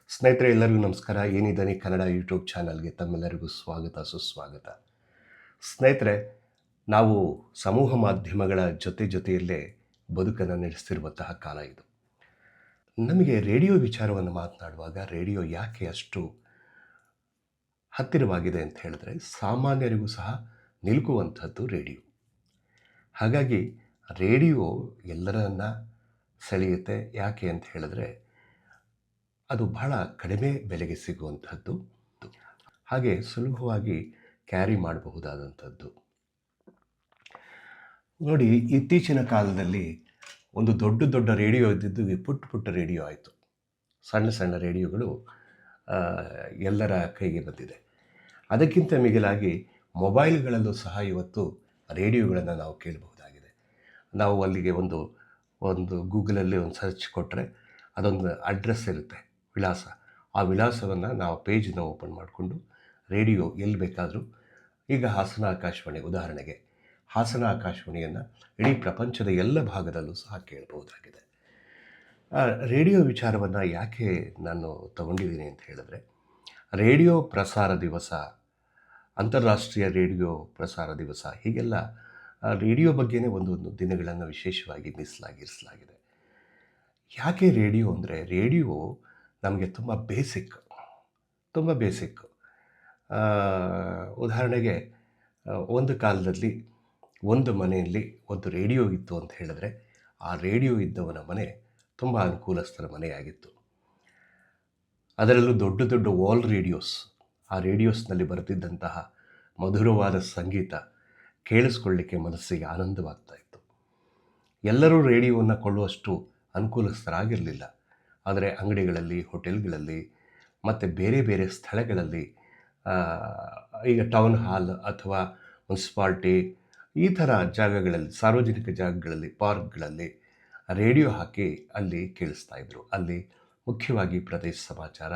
ಸ್ನೇಹಿತರೆ ಎಲ್ಲರಿಗೂ ನಮಸ್ಕಾರ. ಏನಿದ್ದಾನೆ ಕನ್ನಡ ಯೂಟ್ಯೂಬ್ ಚಾನಲ್ಗೆ ತಮ್ಮೆಲ್ಲರಿಗೂ ಸ್ವಾಗತ ಸುಸ್ವಾಗತ. ಸ್ನೇಹಿತರೆ, ನಾವು ಸಮೂಹ ಮಾಧ್ಯಮಗಳ ಜೊತೆಯಲ್ಲೇ ಬದುಕನ್ನು ನಡೆಸ್ತಿರುವಂತಹ ಕಾಲ ಇದು. ನಮಗೆ ರೇಡಿಯೋ ವಿಚಾರವನ್ನು ಮಾತನಾಡುವಾಗ ರೇಡಿಯೋ ಯಾಕೆ ಅಷ್ಟು ಹತ್ತಿರವಾಗಿದೆ ಅಂತ ಹೇಳಿದ್ರೆ, ಸಾಮಾನ್ಯರಿಗೂ ಸಹ ನಿಲುಕುವಂಥದ್ದು ರೇಡಿಯೋ. ಹಾಗಾಗಿ ರೇಡಿಯೋ ಎಲ್ಲರನ್ನ ಸೆಳೆಯುತ್ತೆ. ಯಾಕೆ ಅಂತ ಹೇಳಿದ್ರೆ, ಅದು ಬಹಳ ಕಡಿಮೆ ಬೆಲೆಗೆ ಸಿಗುವಂಥದ್ದು, ಹಾಗೆ ಸುಲಭವಾಗಿ ಕ್ಯಾರಿ ಮಾಡಬಹುದಾದಂಥದ್ದು. ನೋಡಿ, ಇತ್ತೀಚಿನ ಕಾಲದಲ್ಲಿ ಒಂದು ದೊಡ್ಡ ರೇಡಿಯೋ ಇದ್ದಿದ್ದು ಪುಟ್ಟ ರೇಡಿಯೋ ಆಯಿತು. ಸಣ್ಣ ರೇಡಿಯೋಗಳು ಎಲ್ಲರ ಕೈಗೆ ಬಂದಿದೆ. ಅದಕ್ಕಿಂತ ಮಿಗಿಲಾಗಿ ಮೊಬೈಲ್ಗಳಲ್ಲೂ ಸಹ ಇವತ್ತು ರೇಡಿಯೋಗಳನ್ನು ನಾವು ಕೇಳಬಹುದಾಗಿದೆ. ನಾವು ಅಲ್ಲಿಗೆ ಒಂದು ಗೂಗಲಲ್ಲಿ ಒಂದು ಸರ್ಚ್ ಕೊಟ್ಟರೆ ಅದೊಂದು ಅಡ್ರೆಸ್ ಇರುತ್ತೆ, ವಿಳಾಸ. ಆ ವಿಳಾಸವನ್ನು ನಾವು ಪೇಜನ್ನು ಓಪನ್ ಮಾಡಿಕೊಂಡು ರೇಡಿಯೋ ಎಲ್ಲಿ ಬೇಕಾದರೂ, ಈಗ ಹಾಸನ ಆಕಾಶವಾಣಿ ಉದಾಹರಣೆಗೆ, ಹಾಸನ ಆಕಾಶವಾಣಿಯನ್ನು ಇಡೀ ಪ್ರಪಂಚದ ಎಲ್ಲ ಭಾಗದಲ್ಲೂ ಸಹ ಕೇಳಬಹುದಾಗಿದೆ. ರೇಡಿಯೋ ವಿಚಾರವನ್ನು ಯಾಕೆ ನಾನು ತಗೊಂಡಿದ್ದೀನಿ ಅಂತ ಹೇಳಿದ್ರೆ, ರೇಡಿಯೋ ಪ್ರಸಾರ ದಿವಸ, ಅಂತಾರಾಷ್ಟ್ರೀಯ ರೇಡಿಯೋ ಪ್ರಸಾರ ದಿವಸ, ಹೀಗೆಲ್ಲ ರೇಡಿಯೋ ಬಗ್ಗೆನೇ ಒಂದೊಂದು ದಿನಗಳನ್ನು ವಿಶೇಷವಾಗಿ ಮೀಸಲಾಗಿರಿಸಲಾಗಿದೆ. ಯಾಕೆ ರೇಡಿಯೋ ಅಂದರೆ, ರೇಡಿಯೋ ನಮಗೆ ತುಂಬ ಬೇಸಿಕ್. ಉದಾಹರಣೆಗೆ, ಒಂದು ಕಾಲದಲ್ಲಿ ಒಂದು ಮನೆಯಲ್ಲಿ ಒಂದು ರೇಡಿಯೋ ಇತ್ತು ಅಂತ ಹೇಳಿದ್ರೆ, ಆ ರೇಡಿಯೋ ಇದ್ದವನ ಮನೆ ತುಂಬ ಅನುಕೂಲಸ್ಥರ ಮನೆಯಾಗಿತ್ತು. ಅದರಲ್ಲೂ ದೊಡ್ಡ ವಾಲ್ ರೇಡಿಯೋಸ್, ಆ ರೇಡಿಯೋಸ್ನಲ್ಲಿ ಬರೆದಿದ್ದಂತಹ ಮಧುರವಾದ ಸಂಗೀತ ಕೇಳಿಸ್ಕೊಳ್ಳಿಕ್ಕೆ ಮನಸ್ಸಿಗೆ ಆನಂದವಾಗ್ತಾ ಇತ್ತು. ಎಲ್ಲರೂ ರೇಡಿಯೋವನ್ನು ಕೊಳ್ಳುವಷ್ಟು ಅನುಕೂಲಸ್ಥರಾಗಿರಲಿಲ್ಲ. ಆದರೆ ಅಂಗಡಿಗಳಲ್ಲಿ, ಹೋಟೆಲ್ಗಳಲ್ಲಿ ಮತ್ತು ಬೇರೆ ಸ್ಥಳಗಳಲ್ಲಿ, ಈಗ ಟೌನ್ ಹಾಲ್ ಅಥವಾ ಮುನ್ಸಿಪಾಲ್ಟಿ ಈ ಥರ ಜಾಗಗಳಲ್ಲಿ, ಸಾರ್ವಜನಿಕ ಜಾಗಗಳಲ್ಲಿ, ಪಾರ್ಕ್ಗಳಲ್ಲಿ ರೇಡಿಯೋ ಹಾಕಿ ಅಲ್ಲಿ ಕೇಳಿಸ್ತಾ ಇದ್ದರು. ಅಲ್ಲಿ ಮುಖ್ಯವಾಗಿ ಪ್ರದೇಶ ಸಮಾಚಾರ,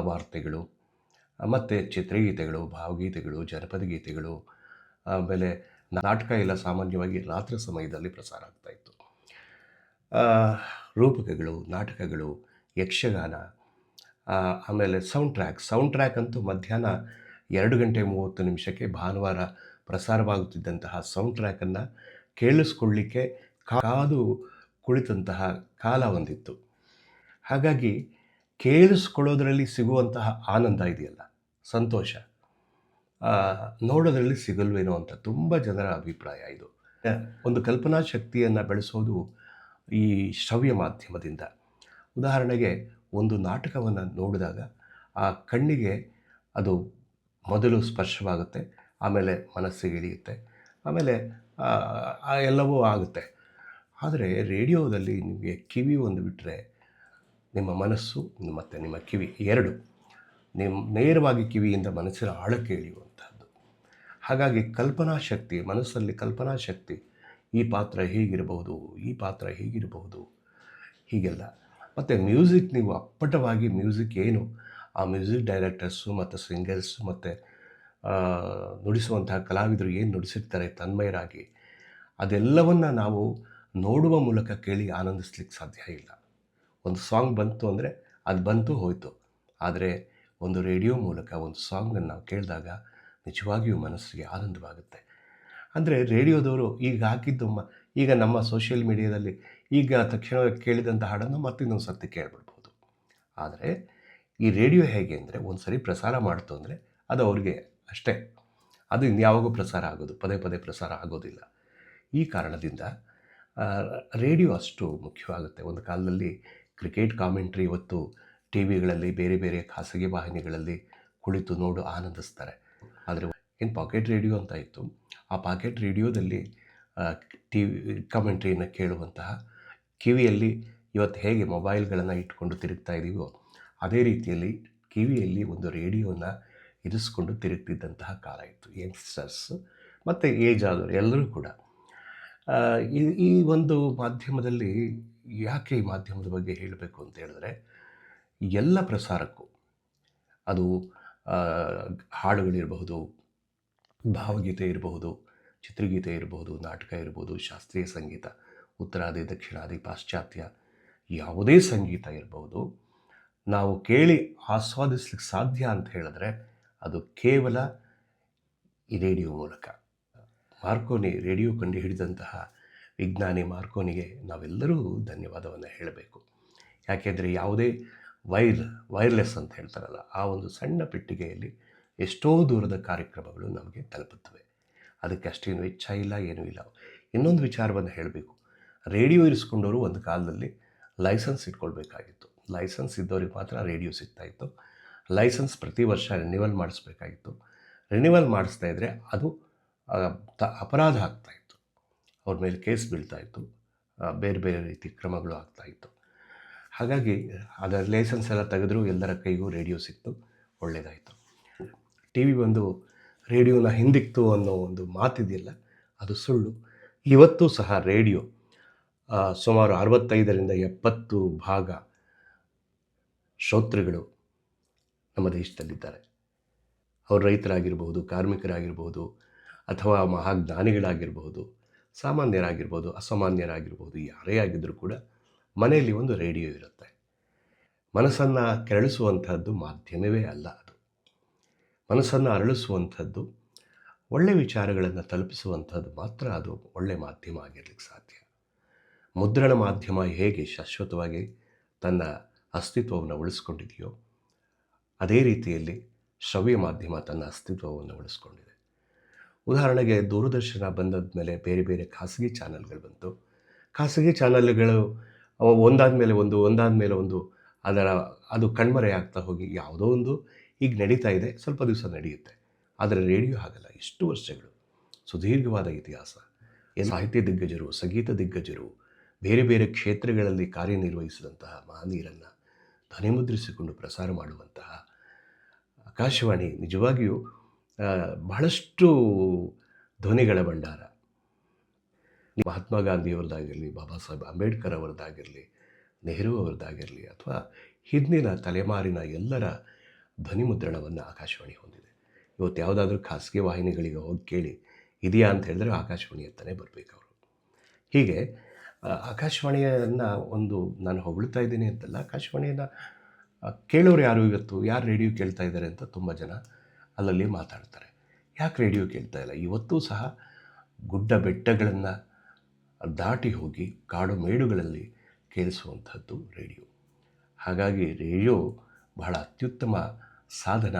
ವಾರ್ತೆಗಳು ಮತ್ತು ಚಿತ್ರಗೀತೆಗಳು, ಭಾವಗೀತೆಗಳು, ಜನಪದ ಗೀತೆಗಳು, ಆಮೇಲೆ ನಾಟಕ ಎಲ್ಲ ಸಾಮಾನ್ಯವಾಗಿ ರಾತ್ರಿ ಸಮಯದಲ್ಲಿ ಪ್ರಸಾರ ಆಗ್ತಾಯಿತ್ತು. ರೂಪಕಗಳು, ನಾಟಕಗಳು, ಯಕ್ಷಗಾನ, ಆಮೇಲೆ ಸೌಂಡ್ ಟ್ರ್ಯಾಕ್ ಅಂತೂ ಮಧ್ಯಾಹ್ನ 2:30 ಭಾನುವಾರ ಪ್ರಸಾರವಾಗುತ್ತಿದ್ದಂತಹ ಸೌಂಡ್ ಟ್ರ್ಯಾಕನ್ನು ಕೇಳಿಸ್ಕೊಳ್ಳಿಕ್ಕೆ ಕಾದು ಕುಳಿತಂತಹ ಕಾಲ ಒಂದಿತ್ತು. ಹಾಗಾಗಿ ಕೇಳಿಸ್ಕೊಳ್ಳೋದ್ರಲ್ಲಿ ಸಿಗುವಂತಹ ಆನಂದ ಇದೆಯಲ್ಲ, ಸಂತೋಷ, ನೋಡೋದ್ರಲ್ಲಿ ಸಿಗಲ್ವೇನೋ ಅಂತ ತುಂಬ ಜನರ ಅಭಿಪ್ರಾಯ ಇದು. ಒಂದು ಕಲ್ಪನಾ ಶಕ್ತಿಯನ್ನು ಬೆಳೆಸೋದು ಈ ಶ್ರವ್ಯ ಮಾಧ್ಯಮದಿಂದ. ಉದಾಹರಣೆಗೆ, ಒಂದು ನಾಟಕವನ್ನು ನೋಡಿದಾಗ ಆ ಕಣ್ಣಿಗೆ ಅದು ಮೊದಲು ಸ್ಪರ್ಶವಾಗುತ್ತೆ, ಆಮೇಲೆ ಮನಸ್ಸಿಗೆ ಇಳಿಯುತ್ತೆ, ಆಮೇಲೆ ಎಲ್ಲವೂ ಆಗುತ್ತೆ. ಆದರೆ ರೇಡಿಯೋದಲ್ಲಿ ನಿಮಗೆ ಕಿವಿ ಒಂದು ಬಿಟ್ಟರೆ, ನಿಮ್ಮ ಮನಸ್ಸು ಮತ್ತು ನಿಮ್ಮ ಕಿವಿ ಎರಡು ನೇರವಾಗಿ ಕಿವಿಯಿಂದ ಮನಸ್ಸಿನ ಆಳಕ್ಕೆ ಇಳಿಯುವಂಥದ್ದು. ಹಾಗಾಗಿ ಮನಸ್ಸಲ್ಲಿ ಕಲ್ಪನಾ ಶಕ್ತಿ, ಈ ಪಾತ್ರ ಹೀಗಿರಬಹುದು, ಈ ಪಾತ್ರ ಹೀಗಿರಬಹುದು, ಹೀಗೆಲ್ಲ. ಮತ್ತು ಮ್ಯೂಸಿಕ್, ನೀವು ಅಪ್ಪಟವಾಗಿ ಮ್ಯೂಸಿಕ್ ಏನು ಆ ಮ್ಯೂಸಿಕ್ ಡೈರೆಕ್ಟರ್ಸು ಮತ್ತು ಸಿಂಗರ್ಸು ಮತ್ತು ನುಡಿಸುವಂತಹ ಕಲಾವಿದರು ಏನು ನುಡಿಸಿರ್ತಾರೆ ತನ್ಮಯರಾಗಿ, ಅದೆಲ್ಲವನ್ನು ನಾವು ನೋಡುವ ಮೂಲಕ ಕೇಳಿ ಆನಂದಿಸ್ಲಿಕ್ಕೆ ಸಾಧ್ಯ ಇಲ್ಲ. ಒಂದು ಸಾಂಗ್ ಬಂತು ಅಂದರೆ ಅದು ಬಂತು ಹೋಯಿತು. ಆದರೆ ಒಂದು ರೇಡಿಯೋ ಮೂಲಕ ಒಂದು ಸಾಂಗನ್ನು ನಾವು ಕೇಳಿದಾಗ ನಿಜವಾಗಿಯೂ ಮನಸ್ಸಿಗೆ ಆನಂದವಾಗುತ್ತೆ. ಅಂದರೆ ರೇಡಿಯೋದವರು ಈಗ ಹಾಕಿದ್ದು ಈಗ ನಮ್ಮ ಸೋಷಿಯಲ್ ಮೀಡಿಯಾದಲ್ಲಿ ಈಗ ತಕ್ಷಣ ಕೇಳಿದಂಥ ಹಾಡನ್ನು ಮತ್ತಿನ್ನೊಂದು ಸರ್ತಿ ಕೇಳಿಬಿಡ್ಬೋದು. ಆದರೆ ಈ ರೇಡಿಯೋ ಹೇಗೆ ಅಂದರೆ, ಒಂದು ಸರಿ ಪ್ರಸಾರ ಮಾಡ್ತು ಅಂದರೆ ಅದು ಅವ್ರಿಗೆ ಅಷ್ಟೇ, ಅದು ಇನ್ಯಾವಾಗೂ ಪ್ರಸಾರ ಆಗೋದು, ಪದೇ ಪ್ರಸಾರ ಆಗೋದಿಲ್ಲ. ಈ ಕಾರಣದಿಂದ ರೇಡಿಯೋ ಅಷ್ಟು ಮುಖ್ಯವಾಗುತ್ತೆ. ಒಂದು ಕಾಲದಲ್ಲಿ ಕ್ರಿಕೆಟ್ ಕಾಮೆಂಟ್ರಿ ಇವತ್ತು ಟಿ ವಿಗಳಲ್ಲಿ, ಬೇರೆ ಖಾಸಗಿ ವಾಹಿನಿಗಳಲ್ಲಿ ಕುಳಿತು ಆನಂದಿಸ್ತಾರೆ. ಆದರೆ ಏನು ಪಾಕೆಟ್ ರೇಡಿಯೋ ಅಂತ ಇತ್ತು, ಆ ಪಾಕೆಟ್ ರೇಡಿಯೋದಲ್ಲಿ ಟಿ ವಿ ಕಾಮೆಂಟ್ರಿಯನ್ನು ಕೇಳುವಂತಹ, ಕಿವಿಯಲ್ಲಿ ಇವತ್ತು ಹೇಗೆ ಮೊಬೈಲ್ಗಳನ್ನು ಇಟ್ಕೊಂಡು ತಿರುಗ್ತಾ ಇದ್ದೀವೋ ಅದೇ ರೀತಿಯಲ್ಲಿ ಕಿವಿಯಲ್ಲಿ ಒಂದು ರೇಡಿಯೋನ ಇರಿಸ್ಕೊಂಡು ತಿರುಗ್ತಿದ್ದಂತಹ ಕಾಲ ಇತ್ತು. ಯಂಗ್ಸ್ಟರ್ಸ್ ಮತ್ತು ಏಜ್ ಆದವರು ಎಲ್ಲರೂ ಕೂಡ. ಈ ಒಂದು ಮಾಧ್ಯಮದಲ್ಲಿ ಯಾಕೆ ಈ ಮಾಧ್ಯಮದ ಬಗ್ಗೆ ಹೇಳಬೇಕು ಅಂತ ಹೇಳಿದ್ರೆ, ಎಲ್ಲ ಪ್ರಸಾರಕ್ಕೂ, ಅದು ಹಾಡುಗಳಿರಬಹುದು, ಭಾವಗೀತೆ ಇರಬಹುದು, ಚಿತ್ರಗೀತೆ ಇರಬಹುದು, ನಾಟಕ ಇರಬಹುದು, ಶಾಸ್ತ್ರೀಯ ಸಂಗೀತ, ಉತ್ತರಾದಿ, ದಕ್ಷಿಣಾದಿ, ಪಾಶ್ಚಾತ್ಯ, ಯಾವುದೇ ಸಂಗೀತ ಇರಬಹುದು, ನಾವು ಕೇಳಿ ಆಸ್ವಾದಿಸ್ಲಿಕ್ಕೆ ಸಾಧ್ಯ ಅಂತ ಹೇಳಿದ್ರೆ ಅದು ಕೇವಲ ಈ ರೇಡಿಯೋ ಮೂಲಕ. ಮಾರ್ಕೋನಿ ರೇಡಿಯೋ ಕಂಡುಹಿಡಿದಂತಹ ವಿಜ್ಞಾನಿ ಮಾರ್ಕೋನಿಗೆ ನಾವೆಲ್ಲರೂ ಧನ್ಯವಾದವನ್ನು ಹೇಳಬೇಕು. ಯಾಕೆಂದರೆ ಯಾವುದೇ ವೈರ್ಲೆಸ್ ಅಂತ ಹೇಳ್ತಾರಲ್ಲ, ಆ ಒಂದು ಸಣ್ಣ ಪೆಟ್ಟಿಗೆಯಲ್ಲಿ ಎಷ್ಟೋ ದೂರದ ಕಾರ್ಯಕ್ರಮಗಳು ನಮಗೆ ತಲುಪುತ್ತವೆ. ಅದಕ್ಕೆ ಅಷ್ಟೇನು ವೆಚ್ಚ ಇಲ್ಲ, ಏನೂ ಇಲ್ಲ. ಇನ್ನೊಂದು ವಿಚಾರವನ್ನು ಹೇಳಬೇಕು. ರೇಡಿಯೋ ಇರಿಸ್ಕೊಂಡವರು ಒಂದು ಕಾಲದಲ್ಲಿ ಲೈಸೆನ್ಸ್ ಇಟ್ಕೊಳ್ಬೇಕಾಗಿತ್ತು. ಲೈಸೆನ್ಸ್ ಇದ್ದವ್ರಿಗೆ ಮಾತ್ರ ರೇಡಿಯೋ ಸಿಗ್ತಾಯಿತ್ತು. ಲೈಸೆನ್ಸ್ ಪ್ರತಿ ವರ್ಷ ರಿನಿವಲ್ ಮಾಡಿಸ್ಬೇಕಾಗಿತ್ತು. ರಿನಿವಲ್ ಮಾಡಿಸ್ತಾ ಇದ್ದರೆ ಅದು ಅಪರಾಧ ಆಗ್ತಾಯಿತ್ತು. ಅವ್ರ ಮೇಲೆ ಕೇಸ್ ಬೀಳ್ತಾಯಿತ್ತು, ಬೇರೆ ಬೇರೆ ರೀತಿ ಕ್ರಮಗಳು ಆಗ್ತಾಯಿತ್ತು. ಹಾಗಾಗಿ ಅದರ ಲೈಸೆನ್ಸ್ ಎಲ್ಲ ತೆಗೆದ್ರು ಎಲ್ಲರ ಕೈಗೂ ರೇಡಿಯೋ ಸಿಕ್ತು, ಒಳ್ಳೆಯದಾಯಿತು. ಟಿ ವಿ ಬಂದು ರೇಡಿಯೋನ ಹಿಂದಿಕ್ತು ಅನ್ನೋ ಒಂದು ಮಾತಿದೆಯಲ್ಲ, ಅದು ಸುಳ್ಳು. ಇವತ್ತೂ ಸಹ ರೇಡಿಯೋ ಸುಮಾರು 65ರಿಂದ 70 ಭಾಗ ಶ್ರೋತೃಗಳು ನಮ್ಮ ದೇಶದಲ್ಲಿದ್ದಾರೆ. ಅವರು ರೈತರಾಗಿರ್ಬೋದು, ಕಾರ್ಮಿಕರಾಗಿರ್ಬೋದು, ಅಥವಾ ಮಹಾಜ್ಞಾನಿಗಳಾಗಿರ್ಬೋದು, ಸಾಮಾನ್ಯರಾಗಿರ್ಬೋದು, ಅಸಾಮಾನ್ಯರಾಗಿರ್ಬೋದು, ಯಾರೇ ಆಗಿದ್ದರೂ ಕೂಡ ಮನೆಯಲ್ಲಿ ಒಂದು ರೇಡಿಯೋ ಇರುತ್ತೆ. ಮನಸ್ಸನ್ನು ಕೆರಳಿಸುವಂಥದ್ದು ಮಾಧ್ಯಮವೇ ಅಲ್ಲ ಅದು. ಮನಸ್ಸನ್ನು ಅರಳಿಸುವಂಥದ್ದು, ಒಳ್ಳೆಯ ವಿಚಾರಗಳನ್ನು ತಲುಪಿಸುವಂಥದ್ದು ಮಾತ್ರ ಅದು ಒಳ್ಳೆಯ ಮಾಧ್ಯಮ ಆಗಿರಲಿಕ್ಕೆ ಸಾಧ್ಯ. ಮುದ್ರಣ ಮಾಧ್ಯಮ ಹೇಗೆ ಶಾಶ್ವತವಾಗಿ ತನ್ನ ಅಸ್ತಿತ್ವವನ್ನು ಉಳಿಸ್ಕೊಂಡಿದೆಯೋ, ಅದೇ ರೀತಿಯಲ್ಲಿ ಶ್ರವ್ಯ ಮಾಧ್ಯಮ ತನ್ನ ಅಸ್ತಿತ್ವವನ್ನು ಉಳಿಸ್ಕೊಂಡಿದೆ. ಉದಾಹರಣೆಗೆ ದೂರದರ್ಶನ ಬಂದದ ಮೇಲೆ ಬೇರೆ ಬೇರೆ ಖಾಸಗಿ ಚಾನಲ್ಗಳು ಬಂತು. ಖಾಸಗಿ ಚಾನಲ್ಗಳು ಒಂದಾದ ಮೇಲೆ ಒಂದು ಅದು ಕಣ್ಮರೆಯಾಗ್ತಾ ಹೋಗಿ ಯಾವುದೋ ಒಂದು ಈಗ ನಡೀತಾ ಇದೆ, ಸ್ವಲ್ಪ ದಿವಸ ನಡೆಯುತ್ತೆ. ಆದರೆ ರೇಡಿಯೋ ಹಾಗಲ್ಲ. ಇಷ್ಟು ವರ್ಷಗಳು, ಸುದೀರ್ಘವಾದ ಇತಿಹಾಸ. ಸಾಹಿತ್ಯ ದಿಗ್ಗಜರು, ಸಂಗೀತ ದಿಗ್ಗಜರು, ಬೇರೆ ಬೇರೆ ಕ್ಷೇತ್ರಗಳಲ್ಲಿ ಕಾರ್ಯನಿರ್ವಹಿಸಿದಂತಹ ಮಹನೀಯರನ್ನು ಧ್ವನಿಮುದ್ರಿಸಿಕೊಂಡು ಪ್ರಸಾರ ಮಾಡುವಂತಹ ಆಕಾಶವಾಣಿ ನಿಜವಾಗಿಯೂ ಬಹಳಷ್ಟು ಧ್ವನಿಗಳ ಭಂಡಾರ. ಮಹಾತ್ಮ ಗಾಂಧಿಯವರದ್ದಾಗಿರಲಿ, ಬಾಬಾ ಸಾಹೇಬ್ ಅಂಬೇಡ್ಕರ್ ಅವರದ್ದಾಗಿರಲಿ, ನೆಹರು ಅವರದ್ದಾಗಿರಲಿ, ಅಥವಾ ಹಿಂದಿನ ತಲೆಮಾರಿನ ಎಲ್ಲರ ಧ್ವನಿಮುದ್ರಣವನ್ನು ಆಕಾಶವಾಣಿ ಹೊಂದಿದೆ. ಇವತ್ತು ಯಾವುದಾದ್ರೂ ಖಾಸಗಿ ವಾಹಿನಿಗಳಿಗೆ ಹೋಗಿ ಕೇಳಿ, ಇದೆಯಾ ಅಂತ ಹೇಳಿದ್ರೆ ಆಕಾಶವಾಣಿ ಅಂತಲೇ ಬರಬೇಕು ಅವರು. ಹೀಗೆ ಆಕಾಶವಾಣಿಯನ್ನು ನಾನು ಹೊಗಳ್ತಾ ಇದ್ದೀನಿ ಅಂತಲ್ಲ, ಆಕಾಶವಾಣಿಯನ್ನು ಕೇಳೋರು ಯಾರು ರೇಡಿಯೋ ಕೇಳ್ತಾ ಇದ್ದಾರೆ ಅಂತ ತುಂಬ ಜನ ಅಲ್ಲಲ್ಲಿ ಮಾತಾಡ್ತಾರೆ. ಯಾಕೆ ರೇಡಿಯೋ ಕೇಳ್ತಾ ಇಲ್ಲ? ಇವತ್ತೂ ಸಹ ಗುಡ್ಡ ಬೆಟ್ಟಗಳನ್ನು ದಾಟಿ ಹೋಗಿ ಕಾಡು ಮೇಡುಗಳಲ್ಲಿ ಕೇಳಿಸುವಂಥದ್ದು ರೇಡಿಯೋ. ಹಾಗಾಗಿ ರೇಡಿಯೋ ಬಹಳ ಅತ್ಯುತ್ತಮ ಸಾಧನ.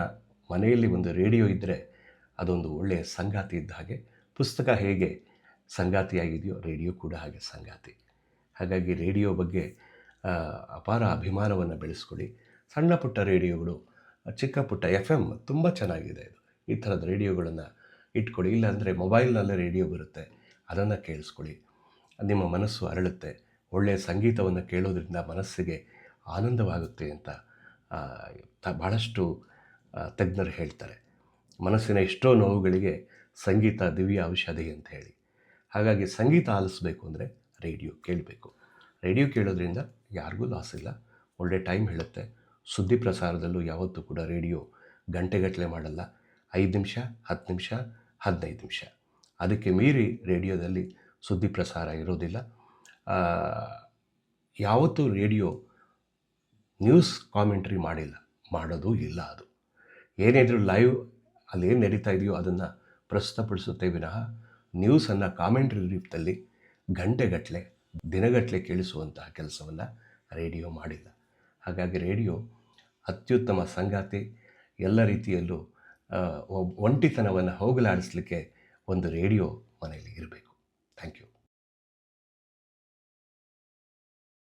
ಮನೆಯಲ್ಲಿ ಒಂದು ರೇಡಿಯೋ ಇದ್ದರೆ ಅದೊಂದು ಒಳ್ಳೆಯ ಸಂಗಾತಿ ಇದ್ದ ಹಾಗೆ. ಪುಸ್ತಕ ಹೇಗೆ ಸಂಗಾತಿಯಾಗಿದೆಯೋ, ರೇಡಿಯೋ ಕೂಡ ಹಾಗೆ ಸಂಗಾತಿ. ಹಾಗಾಗಿ ರೇಡಿಯೋ ಬಗ್ಗೆ ಅಪಾರ ಅಭಿಮಾನವನ್ನು ಬೆಳೆಸ್ಕೊಳ್ಳಿ. ಸಣ್ಣ ಪುಟ್ಟ ರೇಡಿಯೋಗಳು, ಚಿಕ್ಕ ಪುಟ್ಟ FM ತುಂಬ ಚೆನ್ನಾಗಿದೆ. ಈ ಥರದ ರೇಡಿಯೋಗಳನ್ನು ಇಟ್ಕೊಳ್ಳಿ. ಇಲ್ಲಾಂದರೆ ಮೊಬೈಲ್ನಲ್ಲೇ ರೇಡಿಯೋ ಬರುತ್ತೆ, ಅದನ್ನು ಕೇಳಿಸ್ಕೊಳ್ಳಿ. ನಿಮ್ಮ ಮನಸ್ಸು ಅರಳುತ್ತೆ. ಒಳ್ಳೆಯ ಸಂಗೀತವನ್ನು ಕೇಳೋದ್ರಿಂದ ಮನಸ್ಸಿಗೆ ಆನಂದವಾಗುತ್ತೆ ಅಂತ ಭಾಳಷ್ಟು ತಜ್ಞರು ಹೇಳ್ತಾರೆ. ಮನಸ್ಸಿನ ಎಷ್ಟೋ ನೋವುಗಳಿಗೆ ಸಂಗೀತ ದಿವ್ಯ ಔಷಧಿ ಅಂತ ಹೇಳಿ. ಹಾಗಾಗಿ ಸಂಗೀತ ಆಲಿಸ್ಬೇಕು ಅಂದರೆ ರೇಡಿಯೋ ಕೇಳಬೇಕು. ರೇಡಿಯೋ ಕೇಳೋದ್ರಿಂದ ಯಾರಿಗೂ ಲಾಸ್ ಇಲ್ಲ, ಒಳ್ಳೆ ಟೈಮ್ ಹೇಳುತ್ತೆ. ಸುದ್ದಿ ಪ್ರಸಾರದಲ್ಲೂ ಯಾವತ್ತೂ ಕೂಡ ರೇಡಿಯೋ ಗಂಟೆಗಟ್ಟಲೆ ಮಾಡಲ್ಲ. 5 ನಿಮಿಷ, 10 ನಿಮಿಷ, 15 ನಿಮಿಷ, ಅದಕ್ಕೆ ಮೀರಿ ರೇಡಿಯೋದಲ್ಲಿ ಸುದ್ದಿ ಪ್ರಸಾರ ಇರೋದಿಲ್ಲ. ಯಾವತ್ತೂ ರೇಡಿಯೋ ನ್ಯೂಸ್ ಕಾಮೆಂಟ್ರಿ ಮಾಡೋದು ಇಲ್ಲ. ಅದು ಏನಿದ್ರು ಲೈವ್ ಅಲ್ಲೇನು ನಡೀತಾ ಇದೆಯೋ ಅದನ್ನು ಪ್ರಸ್ತುತಪಡಿಸುತ್ತೆ ವಿನಃ ನ್ಯೂಸನ್ನು ಕಾಮೆಂಟ್ರಿ ರೂಪದಲ್ಲಿ ಗಂಟೆಗಟ್ಟಲೆ, ದಿನಗಟ್ಟಲೆ ಕೇಳಿಸುವಂತಹ ಕೆಲಸವನ್ನು ರೇಡಿಯೋ ಮಾಡಿಲ್ಲ. ಹಾಗಾಗಿ ರೇಡಿಯೋ ಅತ್ಯುತ್ತಮ ಸಂಗಾತಿ. ಎಲ್ಲ ರೀತಿಯಲ್ಲೂ ಒಂಟಿತನವನ್ನು ಹೋಗಲಾಡಿಸಲಿಕ್ಕೆ ಒಂದು ರೇಡಿಯೋ ಮನೆಯಲ್ಲಿ ಇರಬೇಕು.